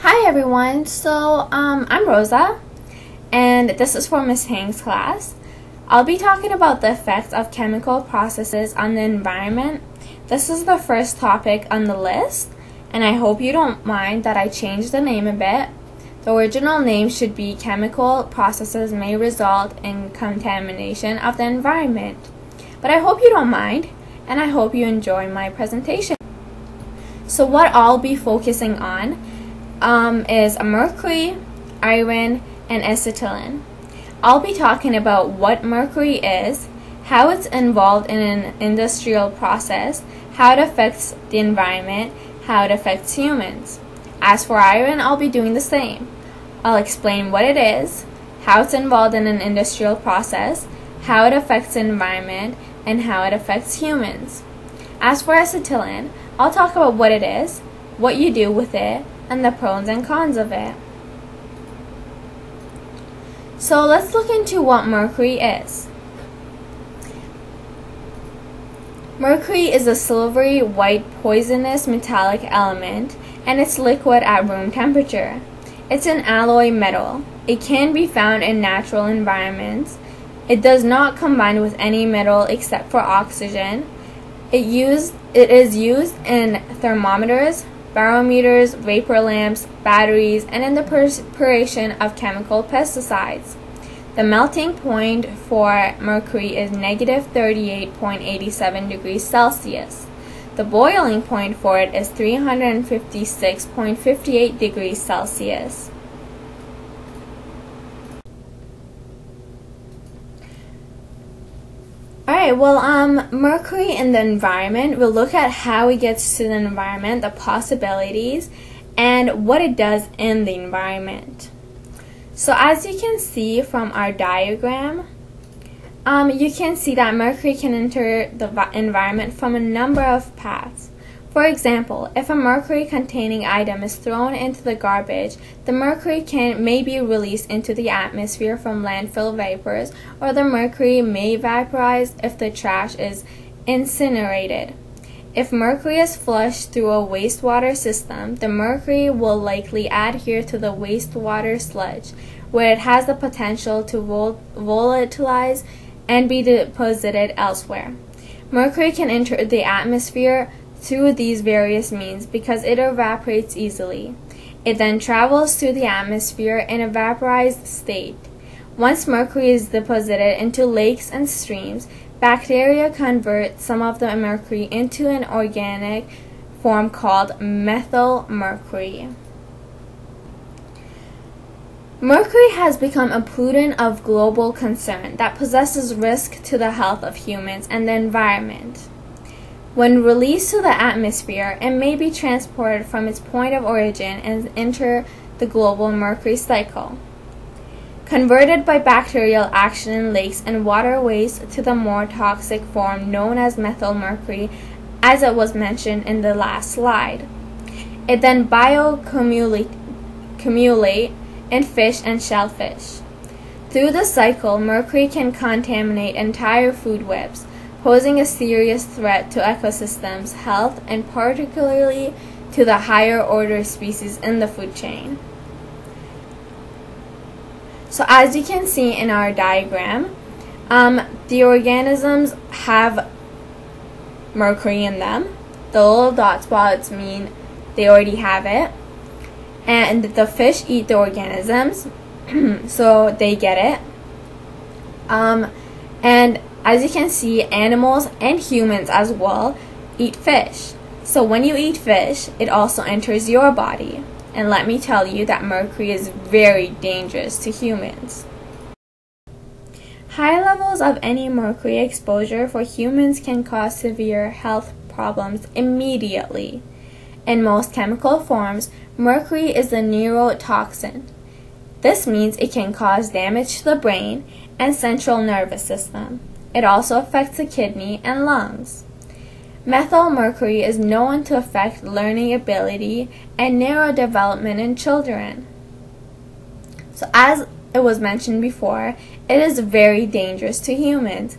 Hi everyone, I'm Rosa, and this is for Miss Tang's class. I'll be talking about the effects of chemical processes on the environment. This is the first topic on the list, and I hope you don't mind that I changed the name a bit. The original name should be Chemical Processes May Result in Contamination of the Environment. But I hope you don't mind, and I hope you enjoy my presentation. So what I'll be focusing on is mercury, iron, and acetylene. I'll be talking about what mercury is, how it's involved in an industrial process, how it affects the environment, how it affects humans. As for iron, I'll be doing the same. I'll explain what it is, how it's involved in an industrial process, how it affects the environment, and how it affects humans. As for acetylene, I'll talk about what it is, what you do with it, and the pros and cons of it. So let's look into what mercury is. Mercury is a silvery white poisonous metallic element, and it's liquid at room temperature. It's an alloy metal. It can be found in natural environments. It does not combine with any metal except for oxygen. It is used in thermometers, barometers, vapor lamps, batteries, and in the preparation of chemical pesticides. The melting point for mercury is negative 38.87 degrees Celsius. The boiling point for it is 356.58 degrees Celsius. Mercury in the environment, we'll look at how it gets to the environment, the possibilities, and what it does in the environment. So as you can see from our diagram, you can see that mercury can enter the environment from a number of paths. For example, if a mercury-containing item is thrown into the garbage, the mercury may be released into the atmosphere from landfill vapors, or the mercury may vaporize if the trash is incinerated. If mercury is flushed through a wastewater system, the mercury will likely adhere to the wastewater sludge, where it has the potential to volatilize and be deposited elsewhere. Mercury can enter the atmosphere through these various means because it evaporates easily. It then travels through the atmosphere in a vaporized state. Once mercury is deposited into lakes and streams, bacteria convert some of the mercury into an organic form called methyl mercury. Mercury has become a pollutant of global concern that possesses risk to the health of humans and the environment. When released to the atmosphere, it may be transported from its point of origin and enter the global mercury cycle, converted by bacterial action in lakes and waterways to the more toxic form known as methyl mercury, as it was mentioned in the last slide. It then bioaccumulate in fish and shellfish. Through the cycle, mercury can contaminate entire food webs, posing a serious threat to ecosystems' health and particularly to the higher order species in the food chain. So as you can see in our diagram, the organisms have mercury in them. The little dot spots mean they already have it. And the fish eat the organisms, so they get it. And as you can see, animals and humans as well eat fish. So when you eat fish, it also enters your body. And let me tell you that mercury is very dangerous to humans. High levels of any mercury exposure for humans can cause severe health problems immediately. In most chemical forms, mercury is a neurotoxin. This means it can cause damage to the brain and central nervous system. It also affects the kidney and lungs. Methyl mercury is known to affect learning ability and neurodevelopment in children. So as it was mentioned before, it is very dangerous to humans.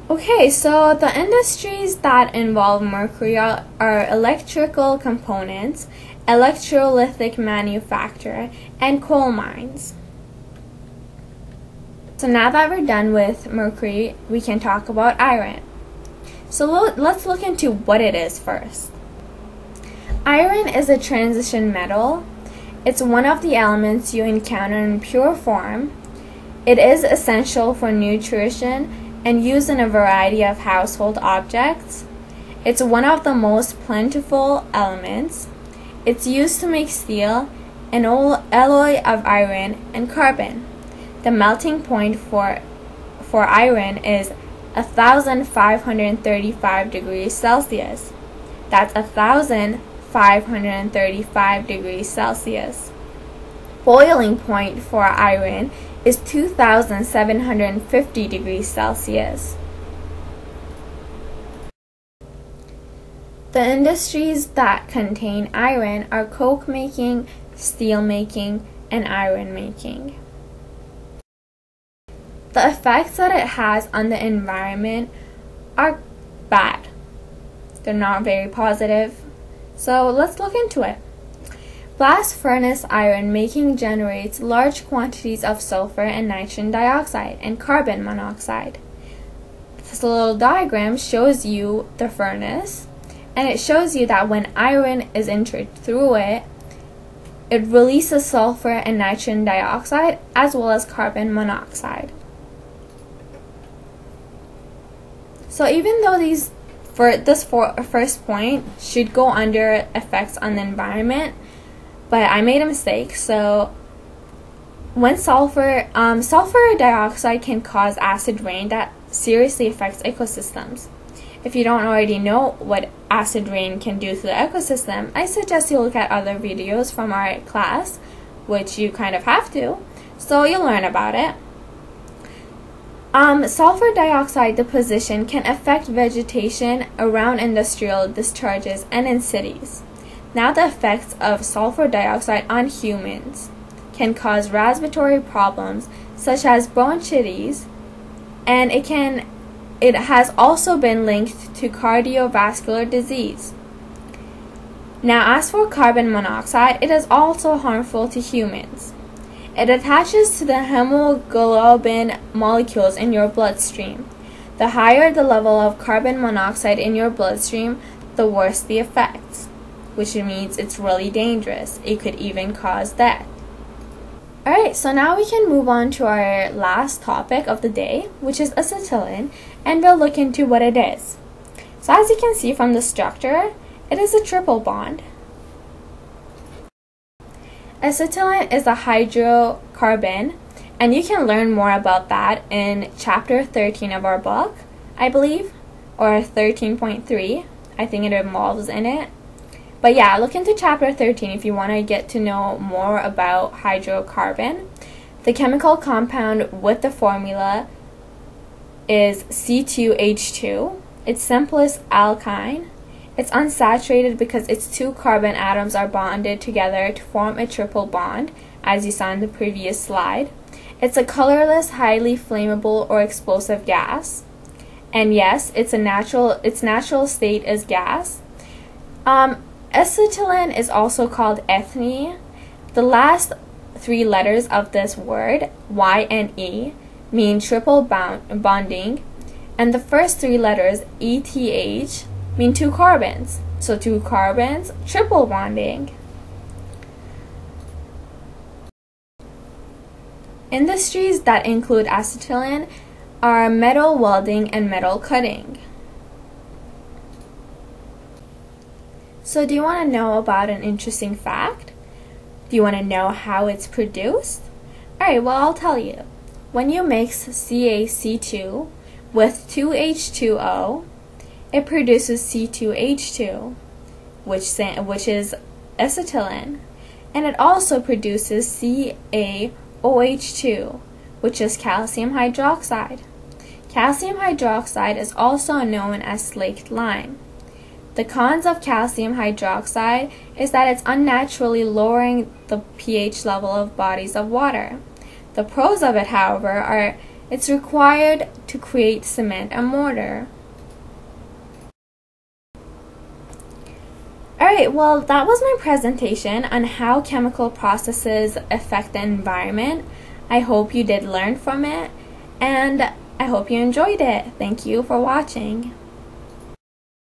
Okay, so the industries that involve mercury are electrical components, electrolytic manufacture, and coal mines. So now that we're done with mercury, we can talk about iron. So let's look into what it is first. Iron is a transition metal. It's one of the elements you encounter in pure form. It is essential for nutrition and used in a variety of household objects. It's one of the most plentiful elements. It's used to make steel, an alloy of iron and carbon. The melting point for iron is 1,535 degrees Celsius. That's 1,535 degrees Celsius. Boiling point for iron is 2,750 degrees Celsius. The industries that contain iron are coke making, steel making, and iron making. The effects that it has on the environment are bad. They're not very positive. So let's look into it. Blast furnace iron making generates large quantities of sulfur and nitrogen dioxide and carbon monoxide. This little diagram shows you the furnace, and it shows you that when iron is entered through it, it releases sulfur and nitrogen dioxide as well as carbon monoxide. So even though this first point should go under effects on the environment, but I made a mistake. So when sulfur dioxide can cause acid rain that seriously affects ecosystems. If you don't already know what acid rain can do to the ecosystem, I suggest you look at other videos from our class, which you kind of have to, so you'll learn about it. Sulfur dioxide deposition can affect vegetation around industrial discharges and in cities. Now the effects of sulfur dioxide on humans can cause respiratory problems such as bronchitis, and it has also been linked to cardiovascular disease. Now as for carbon monoxide, it is also harmful to humans. It attaches to the hemoglobin molecules in your bloodstream. The higher the level of carbon monoxide in your bloodstream, the worse the effects, which means it's really dangerous. It could even cause death. Alright, so now we can move on to our last topic of the day, which is acetylene, and we'll look into what it is. So as you can see from the structure, it is a triple bond. Acetylene is a hydrocarbon, and you can learn more about that in chapter 13 of our book, I believe, or 13.3. I think it involves in it. But yeah, look into chapter 13 if you want to get to know more about hydrocarbon. The chemical compound with the formula is C2H2. Its simplest alkyne. It's unsaturated because its two carbon atoms are bonded together to form a triple bond, as you saw in the previous slide. It's a colorless, highly flammable or explosive gas. And yes, its natural state is gas. Acetylene is also called ethene. The last three letters of this word, Y and E, mean triple bonding, and the first three letters, ETH, mean two carbons. So two carbons, triple bonding. Industries that include acetylene are metal welding and metal cutting. So do you want to know about an interesting fact? Do you want to know how it's produced? Alright, well I'll tell you. When you mix CaC2 with 2H2O, it produces C2H2, which is acetylene, and it also produces CaOH2, which is calcium hydroxide. Calcium hydroxide is also known as slaked lime. The cons of calcium hydroxide is that it's unnaturally lowering the pH level of bodies of water. The pros of it, however, are It's required to create cement and mortar. Alright, well, that was my presentation on how chemical processes affect the environment. I hope you did learn from it, and I hope you enjoyed it. Thank you for watching.